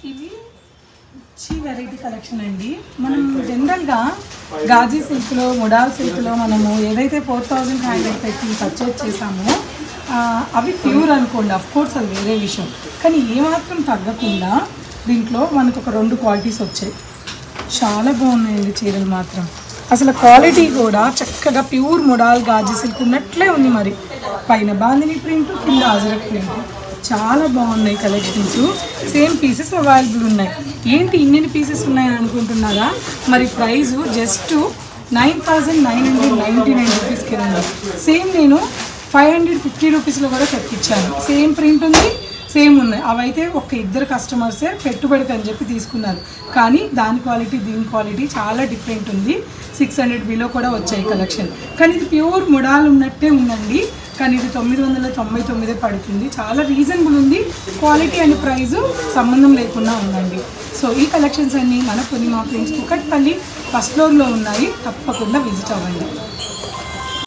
ఇవి మంచి variety collection అండి. మనం జనరల్గా గాజీ సిల్క్లో, మొడాల్ సిల్క్లో మనము ఏదైతే 4500 పెట్టి పర్చేజ్ చేసామో అవి ప్యూర్ అనుకోండి, అఫ్కోర్స్ అది వేరే విషయం. కానీ ఏమాత్రం తగ్గకుండా దీంట్లో మనకు ఒక 2 క్వాలిటీస్ వచ్చాయి. చాలా బాగున్నాయండి చీరలు మాత్రం. అసలు క్వాలిటీ కూడా చక్కగా ప్యూర్ మొడాల్ గాజీ సిల్క్ ఉన్నట్లే ఉంది. మరి పైన బాందిని ప్రింట్, కింద అజరక్ ప్రింట్, చాలా బాగున్నాయి కలెక్షన్స్. సేమ్ పీసెస్ అవైలబుల్ ఉన్నాయి. ఏంటి ఇన్ని పీసెస్ ఉన్నాయని అనుకుంటున్నారా? మరి ప్రైజు జస్ట్ 9999 రూపీస్కి రండి. సేమ్ నేను 550 రూపీస్లో కూడా తెప్పించాను. సేమ్ ప్రింట్ ఉంది, సేమ్ ఉన్నాయి. అవైతే ఒక 2 కస్టమర్సే పెట్టుబడికి అని చెప్పి తీసుకున్నారు. కానీ దాని క్వాలిటీ దీని క్వాలిటీ చాలా డిఫరెంట్ ఉంది. 600 బిలో కూడా వచ్చాయి కలెక్షన్. కానీ ఇది ప్యూర్ మొడాల్ ఉన్నట్టే ఉందండి. కానీ ఇది 999 పడుతుంది. చాలా రీజనబుల్ ఉంది. క్వాలిటీ అండ్ ప్రైజు సంబంధం లేకుండా ఉందండి. సో ఈ కలెక్షన్స్ అన్నీ మన పూర్ణిమ ప్రింట్స్ కుకట్పల్లి ఫస్ట్ ఫ్లోర్లో ఉన్నాయి. తప్పకుండా విజిట్ అవ్వండి.